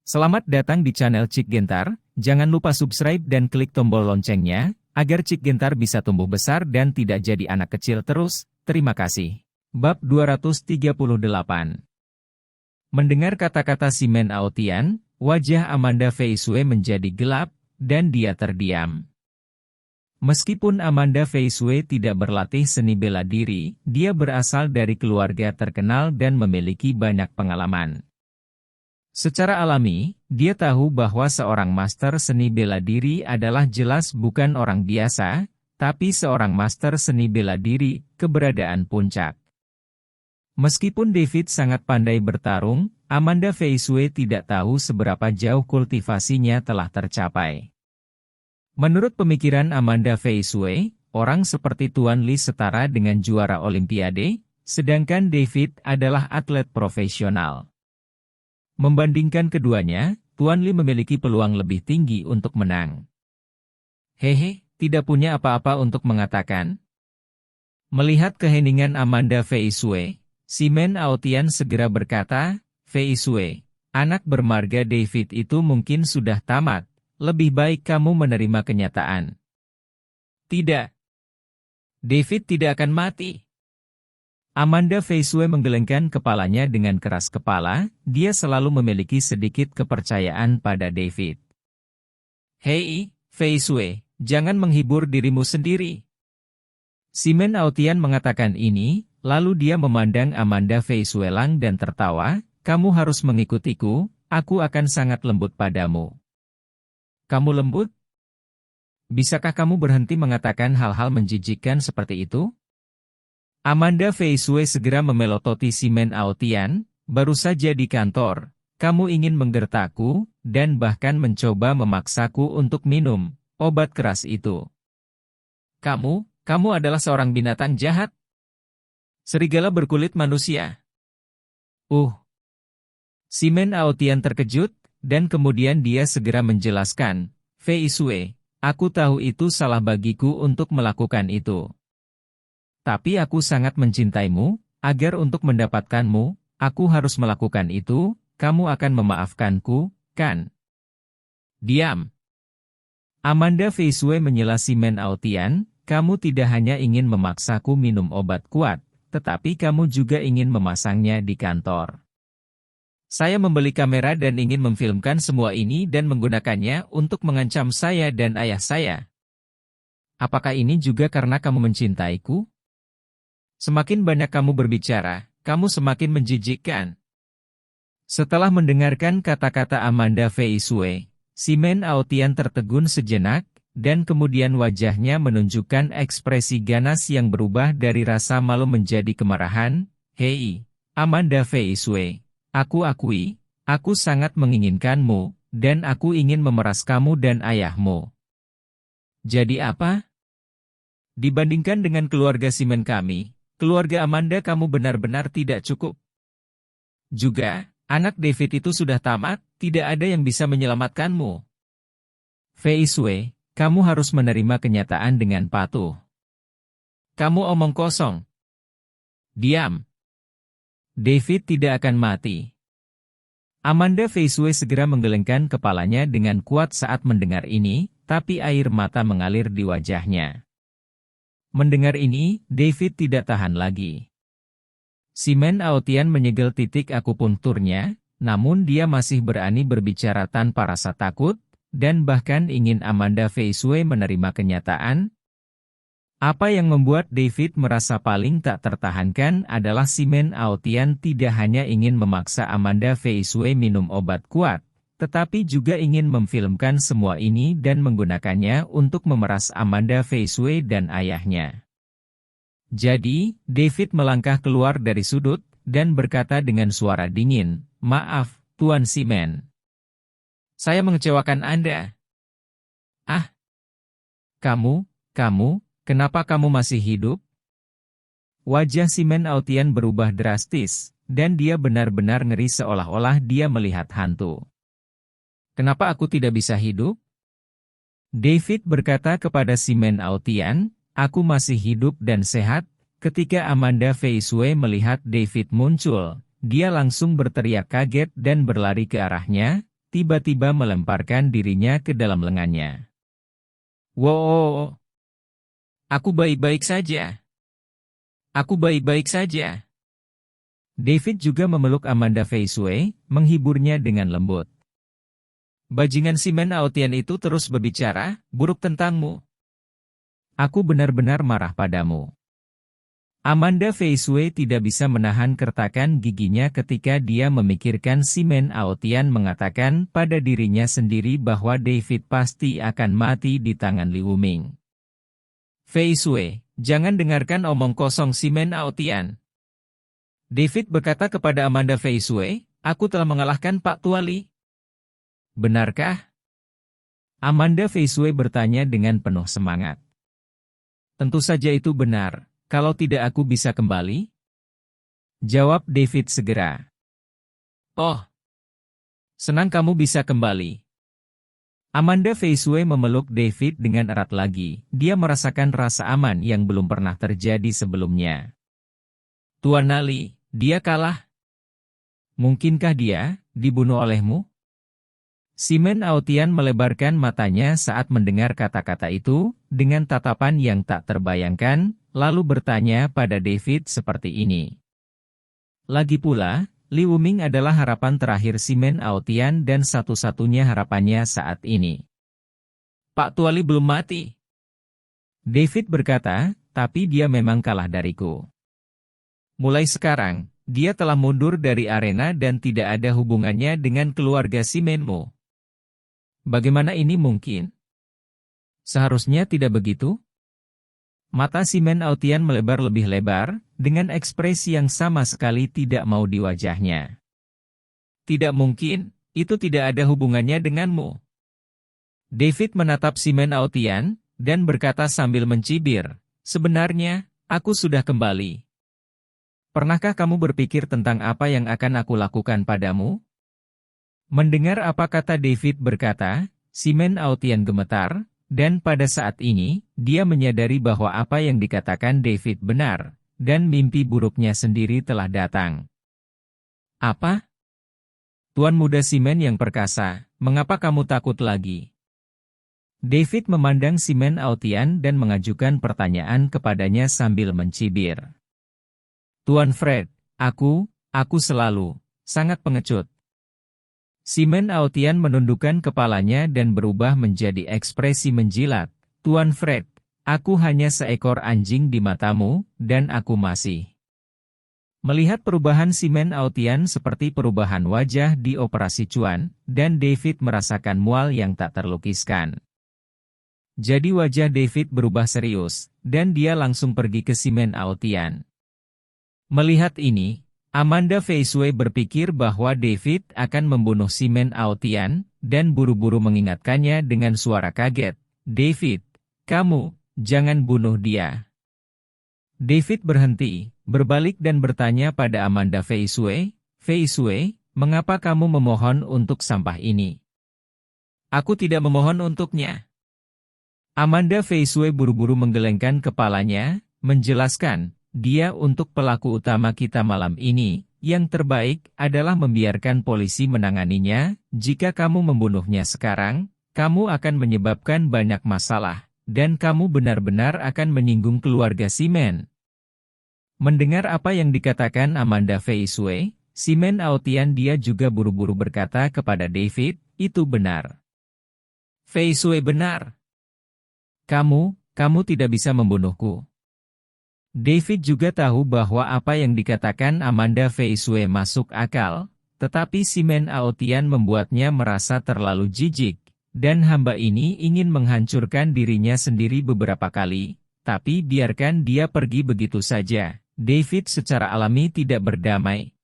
Selamat datang di channel Cik Gentar, jangan lupa subscribe dan klik tombol loncengnya, agar Cik Gentar bisa tumbuh besar dan tidak jadi anak kecil terus, terima kasih. Bab 238. Mendengar kata-kata si Men Aotian, wajah Amanda Feisue menjadi gelap, dan dia terdiam. Meskipun Amanda Feisue tidak berlatih seni bela diri, dia berasal dari keluarga terkenal dan memiliki banyak pengalaman. Secara alami, dia tahu bahwa seorang master seni bela diri adalah jelas bukan orang biasa, tapi seorang master seni bela diri, keberadaan puncak. Meskipun David sangat pandai bertarung, Amanda Feisue tidak tahu seberapa jauh kultivasinya telah tercapai. Menurut pemikiran Amanda Feisue, orang seperti Tuan Lee setara dengan juara Olimpiade, sedangkan David adalah atlet profesional. Membandingkan keduanya, Tuan Lee memiliki peluang lebih tinggi untuk menang. Hehe, tidak punya apa-apa untuk mengatakan. Melihat keheningan Amanda Feisue, si Men Aotian segera berkata, "Feisue, anak bermarga David itu mungkin sudah tamat, lebih baik kamu menerima kenyataan." Tidak. David tidak akan mati. Amanda Feisue menggelengkan kepalanya dengan keras kepala, dia selalu memiliki sedikit kepercayaan pada David. "Hei, Feisue, jangan menghibur dirimu sendiri." Si Men Aotian mengatakan ini, lalu dia memandang Amanda Feisue lang dan tertawa, "Kamu harus mengikutiku, aku akan sangat lembut padamu." "Kamu lembut? Bisakah kamu berhenti mengatakan hal-hal menjijikkan seperti itu?" Amanda Feisue segera memelototi si Men Aotian, "Baru saja di kantor, kamu ingin menggertakku, dan bahkan mencoba memaksaku untuk minum obat keras itu. Kamu adalah seorang binatang jahat. Serigala berkulit manusia." Si Men Aotian terkejut, dan kemudian dia segera menjelaskan, "Feisue, aku tahu itu salah bagiku untuk melakukan itu. Tapi aku sangat mencintaimu, agar untuk mendapatkanmu, aku harus melakukan itu, kamu akan memaafkanku, kan?" "Diam." Amanda Feisue menyela si Men Aotian, "Kamu tidak hanya ingin memaksaku minum obat kuat, tetapi kamu juga ingin memasangnya di kantor. Saya membeli kamera dan ingin memfilmkan semua ini dan menggunakannya untuk mengancam saya dan ayah saya. Apakah ini juga karena kamu mencintaiku? Semakin banyak kamu berbicara, kamu semakin menjijikkan." Setelah mendengarkan kata-kata Amanda Feisue, si Men Aotian tertegun sejenak, dan kemudian wajahnya menunjukkan ekspresi ganas yang berubah dari rasa malu menjadi kemarahan. "Hei, Amanda Feisue, aku akui, aku sangat menginginkanmu, dan aku ingin memeras kamu dan ayahmu. Jadi apa? Dibandingkan dengan keluarga si Men kami, keluarga Amanda kamu benar-benar tidak cukup. Juga, anak David itu sudah tamat, tidak ada yang bisa menyelamatkanmu. Feisue, kamu harus menerima kenyataan dengan patuh. Kamu omong kosong. Diam. David tidak akan mati." Amanda Feisue segera menggelengkan kepalanya dengan kuat saat mendengar ini, tapi air mata mengalir di wajahnya. Mendengar ini, David tidak tahan lagi. Si Men Aotian menyegel titik akupunkturnya, namun dia masih berani berbicara tanpa rasa takut, dan bahkan ingin Amanda Feisue menerima kenyataan. Apa yang membuat David merasa paling tak tertahankan adalah si Men Aotian tidak hanya ingin memaksa Amanda Feisue minum obat kuat, tetapi juga ingin memfilmkan semua ini dan menggunakannya untuk memeras Amanda Feisue dan ayahnya. Jadi, David melangkah keluar dari sudut, dan berkata dengan suara dingin, "Maaf, Tuan si Men. Saya mengecewakan Anda." "Ah, kamu, kenapa kamu masih hidup?" Wajah si Men Aotian berubah drastis, dan dia benar-benar ngeri seolah-olah dia melihat hantu. "Kenapa aku tidak bisa hidup?" David berkata kepada si Men Aotian, "Aku masih hidup dan sehat." Ketika Amanda Feisue melihat David muncul, dia langsung berteriak kaget dan berlari ke arahnya, tiba-tiba melemparkan dirinya ke dalam lengannya. Wow, aku baik-baik saja. Aku baik-baik saja. David juga memeluk Amanda Fei Sui, menghiburnya dengan lembut. Bajingan si Men Aotian itu terus berbicara, buruk tentangmu. Aku benar-benar marah padamu. Amanda Fei Sui tidak bisa menahan kertakan giginya ketika dia memikirkan si Men Aotian mengatakan pada dirinya sendiri bahwa David pasti akan mati di tangan Li Wuming. Fei Sui, jangan dengarkan omong kosong si Men Aotian. David berkata kepada Amanda Fei Sui, aku telah mengalahkan Pak Tua Li. Benarkah? Amanda Fei Sui bertanya dengan penuh semangat. Tentu saja itu benar, kalau tidak aku bisa kembali? Jawab David segera. Oh, senang kamu bisa kembali. Amanda Fei Sui memeluk David dengan erat lagi, dia merasakan rasa aman yang belum pernah terjadi sebelumnya. Tuan Ali, dia kalah. Mungkinkah dia dibunuh olehmu? Si Men Aotian melebarkan matanya saat mendengar kata-kata itu, dengan tatapan yang tak terbayangkan, lalu bertanya pada David seperti ini. Lagi pula, Li Wuming adalah harapan terakhir si Men Aotian dan satu-satunya harapannya saat ini. Pak Tua Li belum mati. David berkata, tapi dia memang kalah dariku. Mulai sekarang, dia telah mundur dari arena dan tidak ada hubungannya dengan keluarga si Menmu. Bagaimana ini mungkin? Seharusnya tidak begitu? Mata si Men Aotian melebar lebih lebar, dengan ekspresi yang sama sekali tidak mau di wajahnya. Tidak mungkin, itu tidak ada hubungannya denganmu. David menatap si Men Aotian, dan berkata sambil mencibir, sebenarnya, aku sudah kembali. Pernahkah kamu berpikir tentang apa yang akan aku lakukan padamu? Mendengar apa kata David berkata, si Men Aotian gemetar, dan pada saat ini, dia menyadari bahwa apa yang dikatakan David benar, dan mimpi buruknya sendiri telah datang. Apa? Tuan muda si Men yang perkasa, mengapa kamu takut lagi? David memandang si Men Aotian dan mengajukan pertanyaan kepadanya sambil mencibir. Tuan Fred, aku selalu sangat pengecut. Si Men Aotian menundukkan kepalanya dan berubah menjadi ekspresi menjilat. Tuan Fred, aku hanya seekor anjing di matamu, dan aku masih. Melihat perubahan si Men Aotian seperti perubahan wajah di Operasi Cuan, dan David merasakan mual yang tak terlukiskan. Jadi wajah David berubah serius, dan dia langsung pergi ke si Men Aotian. Melihat ini, Amanda Fei Sui berpikir bahwa David akan membunuh si Men Aotian, dan buru-buru mengingatkannya dengan suara kaget. David, kamu, jangan bunuh dia. David berhenti, berbalik dan bertanya pada Amanda Fei Sui, mengapa kamu memohon untuk sampah ini? Aku tidak memohon untuknya. Amanda Fei Sui buru-buru menggelengkan kepalanya, menjelaskan, dia untuk pelaku utama kita malam ini, yang terbaik adalah membiarkan polisi menanganinya. Jika kamu membunuhnya sekarang, kamu akan menyebabkan banyak masalah, dan kamu benar-benar akan menyinggung keluarga si Men. Mendengar apa yang dikatakan Amanda Fei Sui, si Men Aotian dia juga buru-buru berkata kepada David, itu benar. Fei Sui benar. Kamu tidak bisa membunuhku. David juga tahu bahwa apa yang dikatakan Amanda Fei Sui masuk akal, tetapi si Men Aotian membuatnya merasa terlalu jijik, dan hamba ini ingin menghancurkan dirinya sendiri beberapa kali, tapi biarkan dia pergi begitu saja. David secara alami tidak berdamai.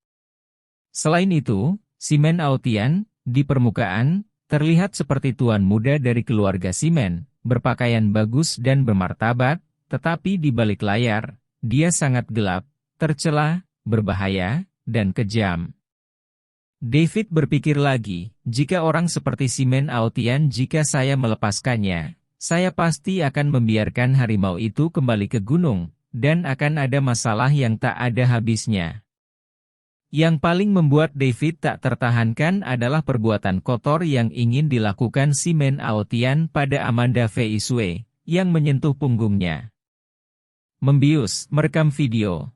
Selain itu, si Men Aotian, di permukaan, terlihat seperti tuan muda dari keluarga si Men, berpakaian bagus dan bermartabat, tetapi di balik layar, dia sangat gelap, tercela, berbahaya, dan kejam. David berpikir lagi, jika orang seperti si Men Aotian jika saya melepaskannya, saya pasti akan membiarkan harimau itu kembali ke gunung, dan akan ada masalah yang tak ada habisnya. Yang paling membuat David tak tertahankan adalah perbuatan kotor yang ingin dilakukan si Men Aotian pada Amanda Fei Sue, yang menyentuh punggungnya. Membius, merekam video.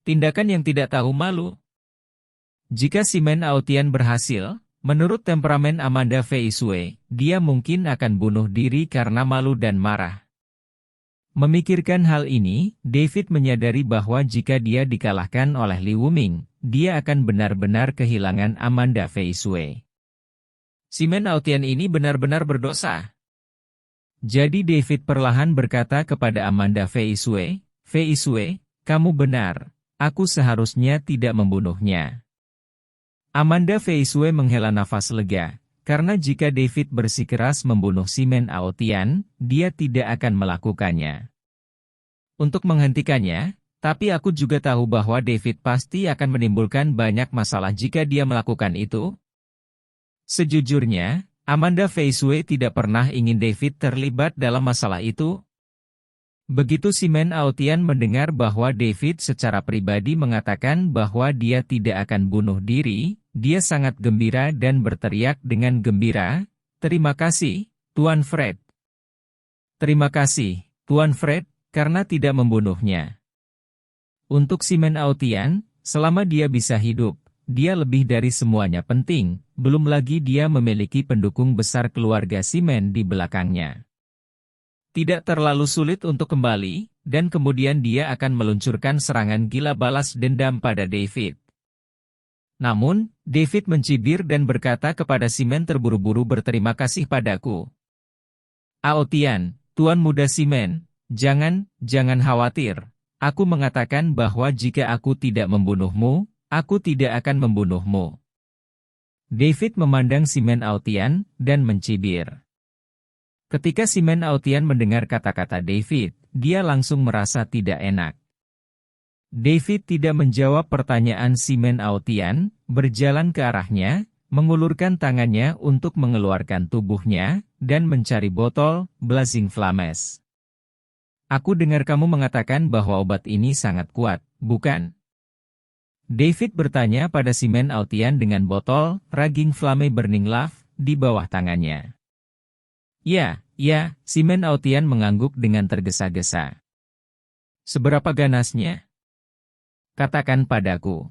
Tindakan yang tidak tahu malu. Jika si Men Aotian berhasil, menurut temperamen Amanda Fei Sue, dia mungkin akan bunuh diri karena malu dan marah. Memikirkan hal ini, David menyadari bahwa jika dia dikalahkan oleh Li Wuming, dia akan benar-benar kehilangan Amanda Fei Sue. Si Men Aotian ini benar-benar berdosa. Jadi David perlahan berkata kepada Amanda Fei Sue, kamu benar, aku seharusnya tidak membunuhnya. Amanda Fei Sue menghela nafas lega, karena jika David bersikeras membunuh si Men Aotian, dia tidak akan melakukannya. Untuk menghentikannya, tapi aku juga tahu bahwa David pasti akan menimbulkan banyak masalah jika dia melakukan itu. Sejujurnya, Amanda Fei Sue tidak pernah ingin David terlibat dalam masalah itu. Begitu si Men Aotian mendengar bahwa David secara pribadi mengatakan bahwa dia tidak akan bunuh diri, dia sangat gembira dan berteriak dengan gembira, "Terima kasih, Tuan Fred. Terima kasih, Tuan Fred, karena tidak membunuhnya." Untuk si Men Aotian, selama dia bisa hidup, dia lebih dari semuanya penting, belum lagi dia memiliki pendukung besar keluarga si Men di belakangnya. Tidak terlalu sulit untuk kembali, dan kemudian dia akan meluncurkan serangan gila balas dendam pada David. Namun, David mencibir dan berkata kepada si Men terburu-buru berterima kasih padaku. "Aotian, Tuan Muda si Men, jangan khawatir. Aku mengatakan bahwa jika aku tidak membunuhmu, aku tidak akan membunuhmu." David memandang si Men Aotian, dan mencibir. Ketika si Men Aotian mendengar kata-kata David, dia langsung merasa tidak enak. David tidak menjawab pertanyaan si Men Aotian, berjalan ke arahnya, mengulurkan tangannya untuk mengeluarkan tubuhnya, dan mencari botol Blazing Flames. "Aku dengar kamu mengatakan bahwa obat ini sangat kuat, bukan?" David bertanya pada si Men Aotian dengan botol Raging Flame Burning Love di bawah tangannya. Ya, si Men Aotian mengangguk dengan tergesa-gesa. "Seberapa ganasnya? Katakan padaku."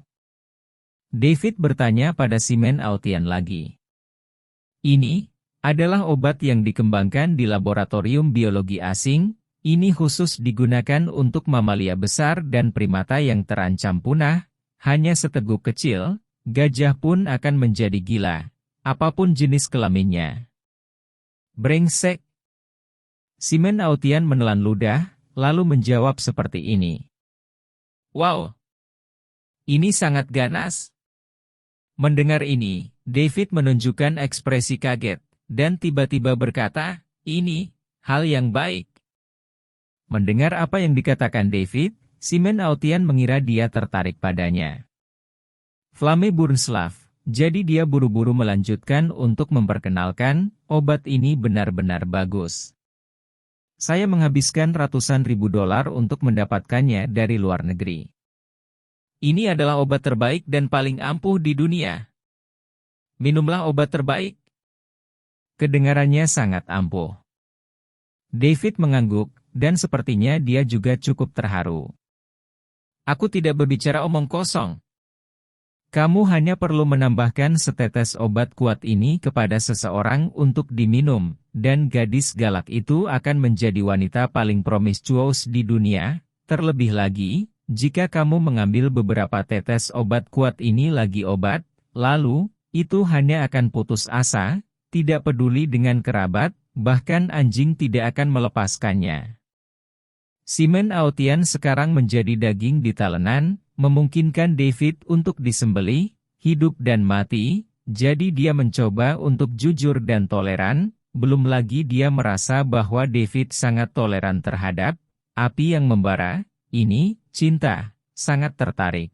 David bertanya pada si Men Aotian lagi. "Ini adalah obat yang dikembangkan di laboratorium biologi asing. Ini khusus digunakan untuk mamalia besar dan primata yang terancam punah. Hanya seteguk kecil, gajah pun akan menjadi gila, apapun jenis kelaminnya." "Brengsek." Si Men Aotian menelan ludah, lalu menjawab seperti ini. "Wow, ini sangat ganas." Mendengar ini, David menunjukkan ekspresi kaget, dan tiba-tiba berkata, "Ini hal yang baik." Mendengar apa yang dikatakan David, si Men Aotian mengira dia tertarik padanya. "Flame Burns Love." Jadi dia buru-buru melanjutkan untuk memperkenalkan, obat ini benar-benar bagus. Saya menghabiskan ratusan ribu dolar untuk mendapatkannya dari luar negeri. Ini adalah obat terbaik dan paling ampuh di dunia. Minumlah obat terbaik. Kedengarannya sangat ampuh. David mengangguk, dan sepertinya dia juga cukup terharu. "Aku tidak berbicara omong kosong. Kamu hanya perlu menambahkan setetes obat kuat ini kepada seseorang untuk diminum, dan gadis galak itu akan menjadi wanita paling promiscuous di dunia. Terlebih lagi, jika kamu mengambil beberapa tetes obat kuat ini lagi obat, lalu, itu hanya akan putus asa, tidak peduli dengan kerabat, bahkan anjing tidak akan melepaskannya." Si Men Aotian sekarang menjadi daging di talenan, memungkinkan David untuk disembelih, hidup dan mati, jadi dia mencoba untuk jujur dan toleran, belum lagi dia merasa bahwa David sangat toleran terhadap api yang membara, ini, cinta, sangat tertarik.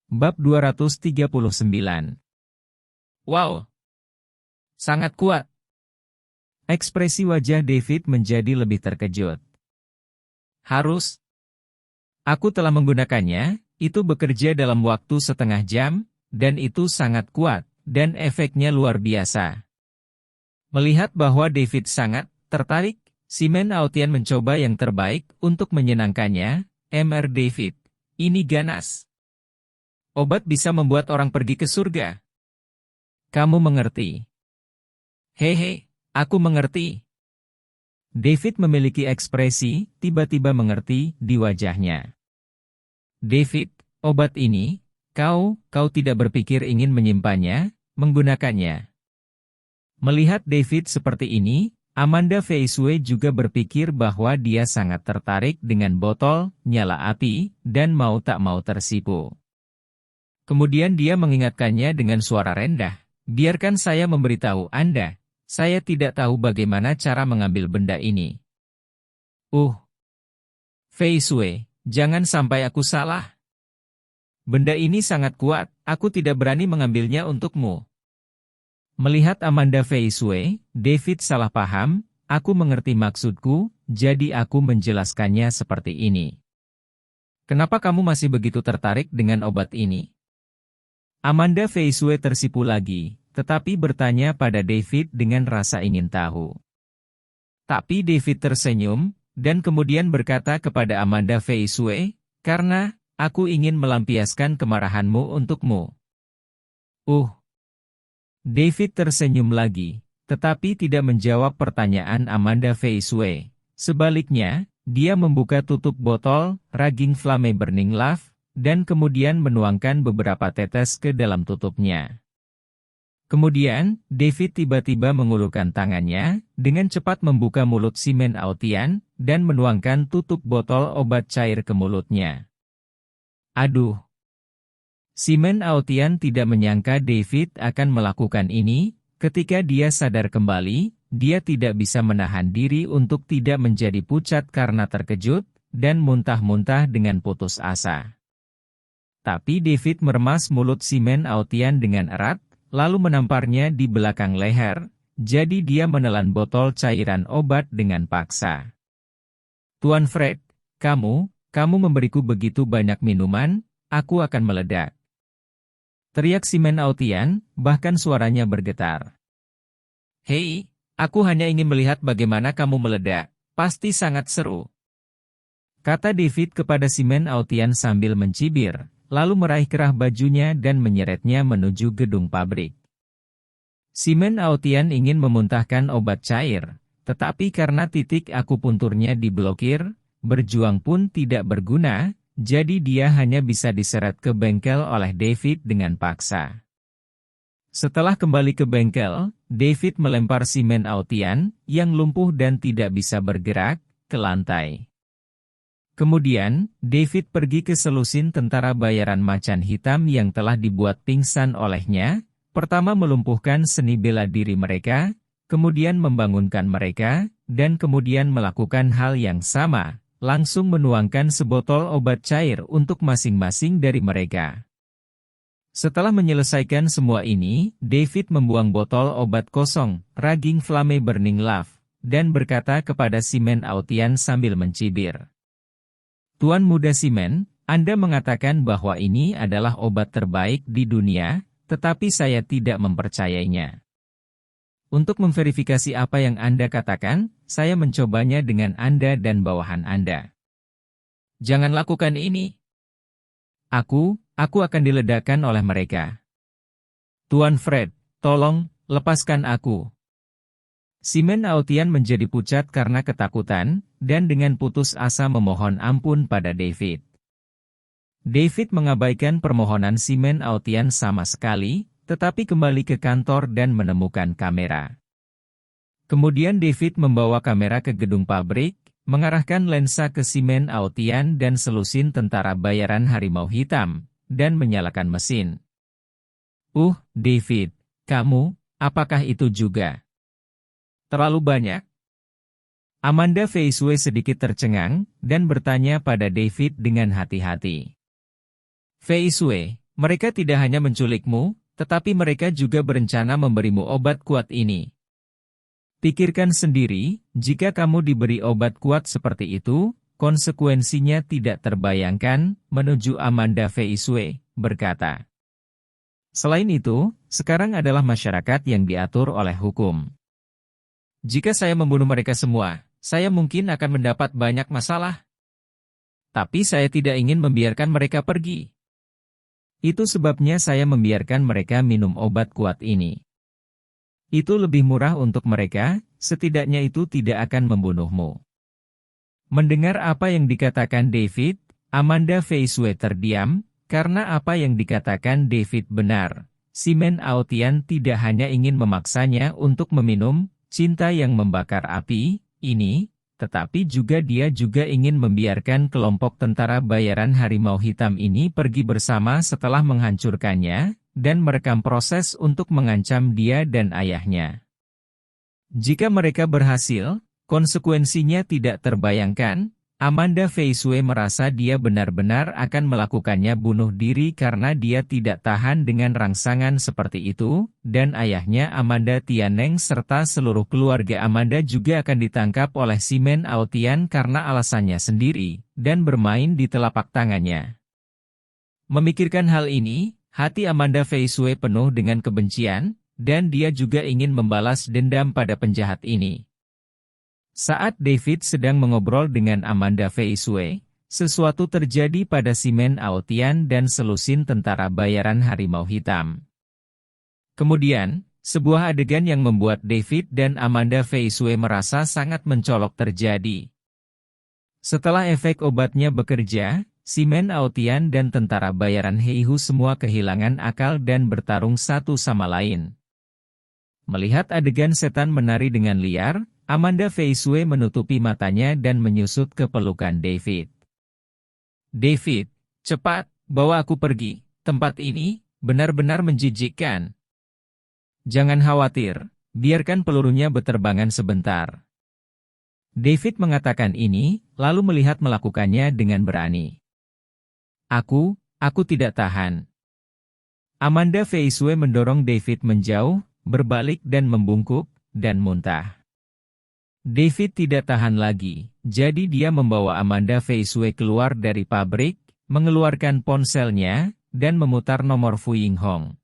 Bab 239. Wow! Sangat kuat. Ekspresi wajah David menjadi lebih terkejut. Aku telah menggunakannya, itu bekerja dalam waktu setengah jam, dan itu sangat kuat, dan efeknya luar biasa. Melihat bahwa David sangat tertarik, Simon Aotian mencoba yang terbaik untuk menyenangkannya. Mr. David, ini ganas. Obat bisa membuat orang pergi ke surga. Kamu mengerti? Hehe, aku mengerti. David memiliki ekspresi tiba-tiba mengerti di wajahnya. David, obat ini, kau tidak berpikir ingin menyimpannya, menggunakannya. Melihat David seperti ini, Amanda Feisue juga berpikir bahwa dia sangat tertarik dengan botol, nyala api, dan mau tak mau tersipu. Kemudian dia mengingatkannya dengan suara rendah, biarkan saya memberitahu Anda. Saya tidak tahu bagaimana cara mengambil benda ini. Feisue, jangan sampai aku salah. Benda ini sangat kuat, aku tidak berani mengambilnya untukmu. Melihat Amanda Feisue, David salah paham, aku mengerti maksudku, jadi aku menjelaskannya seperti ini. Kenapa kamu masih begitu tertarik dengan obat ini? Amanda Feisue tersipu lagi. Tetapi bertanya pada David dengan rasa ingin tahu. Tapi David tersenyum, dan kemudian berkata kepada Amanda Feisue, karena aku ingin melampiaskan kemarahanmu untukmu. David tersenyum lagi, tetapi tidak menjawab pertanyaan Amanda Feisue. Sebaliknya, dia membuka tutup botol, Raging Flame Burning Love, dan kemudian menuangkan beberapa tetes ke dalam tutupnya. Kemudian, David tiba-tiba mengulurkan tangannya, dengan cepat membuka mulut Simon Aotian, dan menuangkan tutup botol obat cair ke mulutnya. Aduh! Simon Aotian tidak menyangka David akan melakukan ini. Ketika dia sadar kembali, dia tidak bisa menahan diri untuk tidak menjadi pucat karena terkejut, dan muntah-muntah dengan putus asa. Tapi David meremas mulut Simon Aotian dengan erat, lalu menamparnya di belakang leher, jadi dia menelan botol cairan obat dengan paksa. Tuan Fred, kamu memberiku begitu banyak minuman, aku akan meledak. Teriak Simon Aotian, bahkan suaranya bergetar. Hei, aku hanya ingin melihat bagaimana kamu meledak, pasti sangat seru. Kata David kepada Simon Aotian sambil mencibir. Lalu meraih kerah bajunya dan menyeretnya menuju gedung pabrik. Simon Aotian ingin memuntahkan obat cair, tetapi karena titik akupunturnya diblokir, berjuang pun tidak berguna, jadi dia hanya bisa diseret ke bengkel oleh David dengan paksa. Setelah kembali ke bengkel, David melempar Simon Aotian, yang lumpuh dan tidak bisa bergerak, ke lantai. Kemudian, David pergi ke selusin tentara bayaran macan hitam yang telah dibuat pingsan olehnya, pertama melumpuhkan seni bela diri mereka, kemudian membangunkan mereka, dan kemudian melakukan hal yang sama, langsung menuangkan sebotol obat cair untuk masing-masing dari mereka. Setelah menyelesaikan semua ini, David membuang botol obat kosong, Raging Flame Burning Love, dan berkata kepada Simon Aotian sambil mencibir. Tuan Muda Simon, Anda mengatakan bahwa ini adalah obat terbaik di dunia, tetapi saya tidak mempercayainya. Untuk memverifikasi apa yang Anda katakan, saya mencobanya dengan Anda dan bawahan Anda. Jangan lakukan ini. Aku akan diledakkan oleh mereka. Tuan Fred, tolong, lepaskan aku. Simon Aotian menjadi pucat karena ketakutan, dan dengan putus asa memohon ampun pada David. David mengabaikan permohonan Simon Aotian sama sekali, tetapi kembali ke kantor dan menemukan kamera. Kemudian David membawa kamera ke gedung pabrik, mengarahkan lensa ke Simon Aotian dan selusin tentara bayaran Harimau Hitam, dan menyalakan mesin. David, kamu, apakah itu juga? Terlalu banyak? Amanda Feisue sedikit tercengang, dan bertanya pada David dengan hati-hati. Feisue, mereka tidak hanya menculikmu, tetapi mereka juga berencana memberimu obat kuat ini. Pikirkan sendiri, jika kamu diberi obat kuat seperti itu, konsekuensinya tidak terbayangkan, menuju Amanda Feisue, berkata. Selain itu, sekarang adalah masyarakat yang diatur oleh hukum. Jika saya membunuh mereka semua, saya mungkin akan mendapat banyak masalah. Tapi saya tidak ingin membiarkan mereka pergi. Itu sebabnya saya membiarkan mereka minum obat kuat ini. Itu lebih murah untuk mereka, setidaknya itu tidak akan membunuhmu. Mendengar apa yang dikatakan David, Amanda Feisue terdiam, karena apa yang dikatakan David benar. Simen Aotian tidak hanya ingin memaksanya untuk meminum cinta yang membakar api ini, tetapi juga dia juga ingin membiarkan kelompok tentara bayaran Harimau Hitam ini pergi bersama setelah menghancurkannya, dan merekam proses untuk mengancam dia dan ayahnya. Jika mereka berhasil, konsekuensinya tidak terbayangkan. Amanda Feisue merasa dia benar-benar akan melakukannya bunuh diri karena dia tidak tahan dengan rangsangan seperti itu, dan ayahnya Amanda Tianeng serta seluruh keluarga Amanda juga akan ditangkap oleh Simen Aotian karena alasannya sendiri, dan bermain di telapak tangannya. Memikirkan hal ini, hati Amanda Feisue penuh dengan kebencian, dan dia juga ingin membalas dendam pada penjahat ini. Saat David sedang mengobrol dengan Amanda Feisue, sesuatu terjadi pada Simen Aotian dan selusin tentara bayaran Harimau Hitam. Kemudian, sebuah adegan yang membuat David dan Amanda Feisue merasa sangat mencolok terjadi. Setelah efek obatnya bekerja, Simen Aotian dan tentara bayaran Heihu semua kehilangan akal dan bertarung satu sama lain. Melihat adegan setan menari dengan liar, Amanda Feisue menutupi matanya dan menyusut ke pelukan David. David, cepat, bawa aku pergi. Tempat ini benar-benar menjijikkan. Jangan khawatir, biarkan pelurunya berterbangan sebentar. David mengatakan ini, lalu melihat melakukannya dengan berani. Aku tidak tahan. Amanda Feisue mendorong David menjauh, berbalik dan membungkuk, dan muntah. David tidak tahan lagi, jadi dia membawa Amanda Feisue keluar dari pabrik, mengeluarkan ponselnya, dan memutar nomor Fu Yinghong.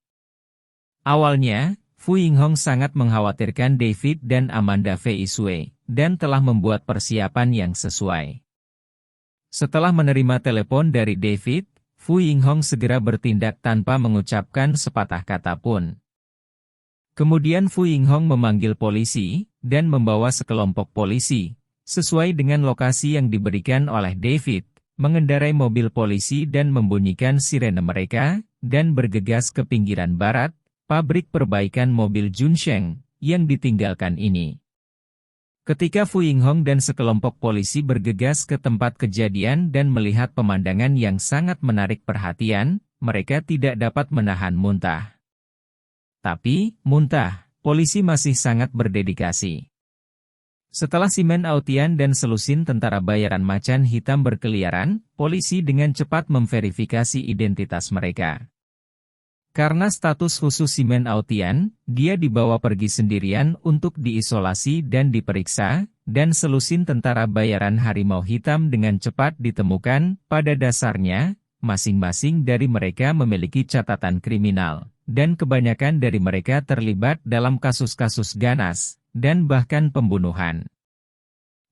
Awalnya, Fu Yinghong sangat mengkhawatirkan David dan Amanda Feisue, dan telah membuat persiapan yang sesuai. Setelah menerima telepon dari David, Fu Yinghong segera bertindak tanpa mengucapkan sepatah kata pun. Kemudian Fu Yinghong memanggil polisi, dan membawa sekelompok polisi, sesuai dengan lokasi yang diberikan oleh David, mengendarai mobil polisi dan membunyikan sirene mereka, dan bergegas ke pinggiran barat, pabrik perbaikan mobil Junsheng, yang ditinggalkan ini. Ketika Fu Yinghong dan sekelompok polisi bergegas ke tempat kejadian dan melihat pemandangan yang sangat menarik perhatian, mereka tidak dapat menahan muntah. Tapi, muntah, polisi masih sangat berdedikasi. Setelah Simen Aotian dan selusin tentara bayaran macan hitam berkeliaran, polisi dengan cepat memverifikasi identitas mereka. Karena status khusus Simen Aotian, dia dibawa pergi sendirian untuk diisolasi dan diperiksa, dan selusin tentara bayaran Harimau Hitam dengan cepat ditemukan. Pada dasarnya, masing-masing dari mereka memiliki catatan kriminal, dan kebanyakan dari mereka terlibat dalam kasus-kasus ganas, dan bahkan pembunuhan.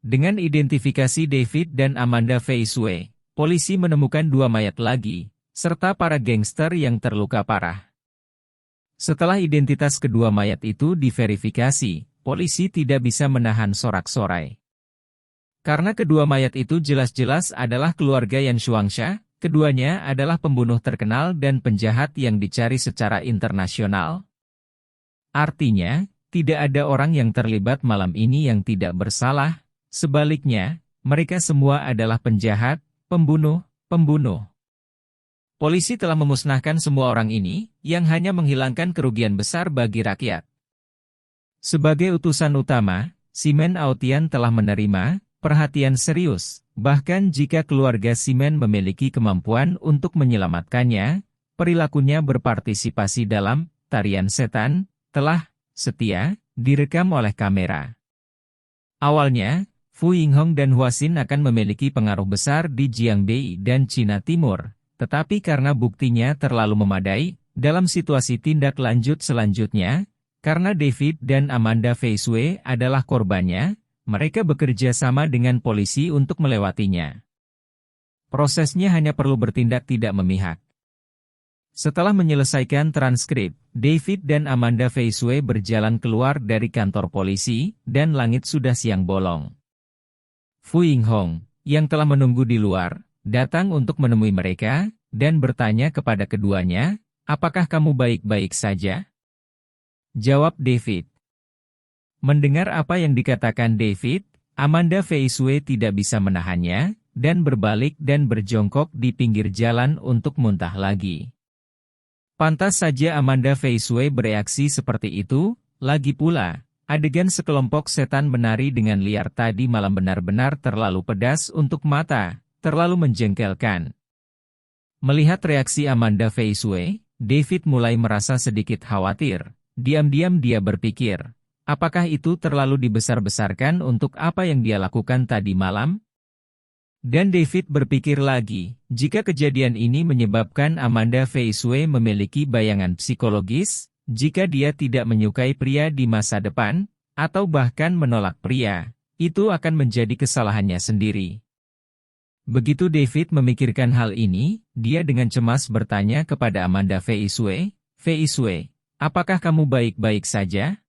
Dengan identifikasi David dan Amanda Feisue, polisi menemukan 2 mayat lagi, serta para gangster yang terluka parah. Setelah identitas kedua mayat itu diverifikasi, polisi tidak bisa menahan sorak-sorai. Karena kedua mayat itu jelas-jelas adalah keluarga Yan Shuangsha, keduanya adalah pembunuh terkenal dan penjahat yang dicari secara internasional. Artinya, tidak ada orang yang terlibat malam ini yang tidak bersalah, sebaliknya, mereka semua adalah penjahat, pembunuh. Polisi telah memusnahkan semua orang ini, yang hanya menghilangkan kerugian besar bagi rakyat. Sebagai utusan utama, Simen Aotian telah menerima perhatian serius, bahkan jika keluarga Simen memiliki kemampuan untuk menyelamatkannya, perilakunya berpartisipasi dalam tarian setan, telah setia, direkam oleh kamera. Awalnya, Fu Yinghong dan Hua Xin akan memiliki pengaruh besar di Jiangbei dan Cina Timur, tetapi karena buktinya terlalu memadai, dalam situasi tindak lanjut selanjutnya, karena David dan Amanda Fei Shui adalah korbannya, mereka bekerja sama dengan polisi untuk melewatinya. Prosesnya hanya perlu bertindak tidak memihak. Setelah menyelesaikan transkrip, David dan Amanda Fei Shui berjalan keluar dari kantor polisi, dan langit sudah siang bolong. Fu Yinghong, yang telah menunggu di luar, datang untuk menemui mereka, dan bertanya kepada keduanya, apakah kamu baik-baik saja? Jawab David. Mendengar apa yang dikatakan David, Amanda Fei Shui tidak bisa menahannya, dan berbalik dan berjongkok di pinggir jalan untuk muntah lagi. Pantas saja Amanda Fei Shui bereaksi seperti itu, lagi pula, adegan sekelompok setan menari dengan liar tadi malam benar-benar terlalu pedas untuk mata, terlalu menjengkelkan. Melihat reaksi Amanda Fei Shui, David mulai merasa sedikit khawatir. Diam-diam dia berpikir, apakah itu terlalu dibesar-besarkan untuk apa yang dia lakukan tadi malam? Dan David berpikir lagi, jika kejadian ini menyebabkan Amanda Fei Shui memiliki bayangan psikologis, jika dia tidak menyukai pria di masa depan, atau bahkan menolak pria, itu akan menjadi kesalahannya sendiri. Begitu David memikirkan hal ini, dia dengan cemas bertanya kepada Amanda Fei Shui, Fei Shui, apakah kamu baik-baik saja?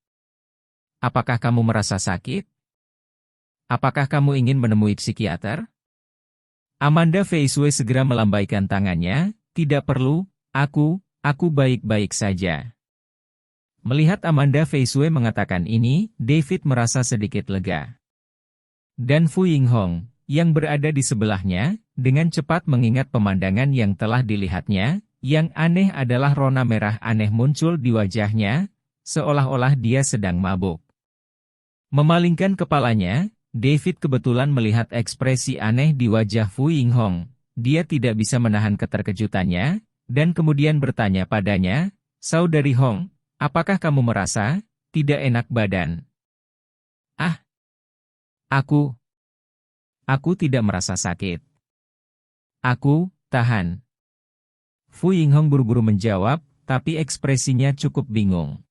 Apakah kamu merasa sakit? Apakah kamu ingin menemui psikiater? Amanda Fei Shui segera melambaikan tangannya, tidak perlu, aku baik-baik saja. Melihat Amanda Fei Shui mengatakan ini, David merasa sedikit lega. Dan Fu Yinghong, yang berada di sebelahnya, dengan cepat mengingat pemandangan yang telah dilihatnya, yang aneh adalah rona merah aneh muncul di wajahnya, seolah-olah dia sedang mabuk. Memalingkan kepalanya, David kebetulan melihat ekspresi aneh di wajah Fu Yinghong. Dia tidak bisa menahan keterkejutannya, dan kemudian bertanya padanya, Saudari Hong, apakah kamu merasa tidak enak badan? Ah, aku tidak merasa sakit. Aku tahan. Fu Yinghong buru-buru menjawab, tapi ekspresinya cukup bingung.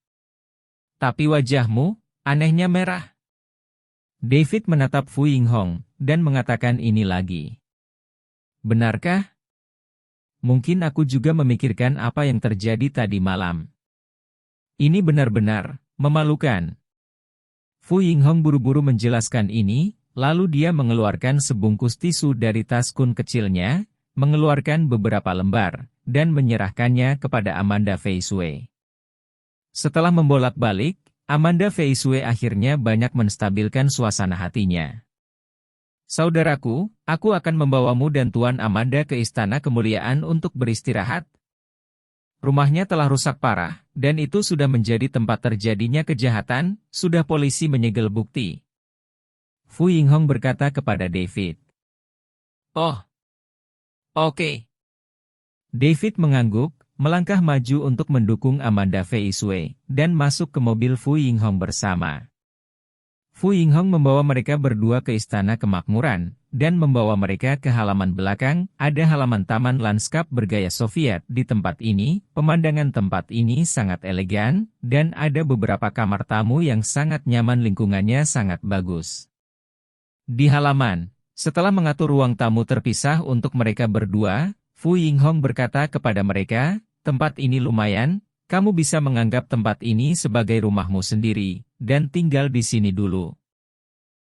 Tapi wajahmu, anehnya merah. David menatap Fu Yinghong, dan mengatakan ini lagi. Benarkah? Mungkin aku juga memikirkan apa yang terjadi tadi malam. Ini benar-benar memalukan. Fu Yinghong buru-buru menjelaskan ini, lalu dia mengeluarkan sebungkus tisu dari tas kun kecilnya, mengeluarkan beberapa lembar, dan menyerahkannya kepada Amanda Fei Shui. Setelah membolak-balik, Amanda Fei Shui akhirnya banyak menstabilkan suasana hatinya. Saudaraku, aku akan membawamu dan Tuan Amanda ke Istana Kemuliaan untuk beristirahat. Rumahnya telah rusak parah, dan itu sudah menjadi tempat terjadinya kejahatan, sudah polisi menyegel bukti. Fu Yinghong berkata kepada David. Oh, oke. David mengangguk, melangkah maju untuk mendukung Amanda Fei Shui, dan masuk ke mobil Fu Yinghong bersama. Fu Yinghong membawa mereka berdua ke Istana Kemakmuran, dan membawa mereka ke halaman belakang. Ada halaman taman lanskap bergaya Soviet di tempat ini. Pemandangan tempat ini sangat elegan, dan ada beberapa kamar tamu yang sangat nyaman, lingkungannya sangat bagus. Di halaman, setelah mengatur ruang tamu terpisah untuk mereka berdua, Fu Yinghong berkata kepada mereka, tempat ini lumayan, kamu bisa menganggap tempat ini sebagai rumahmu sendiri, dan tinggal di sini dulu.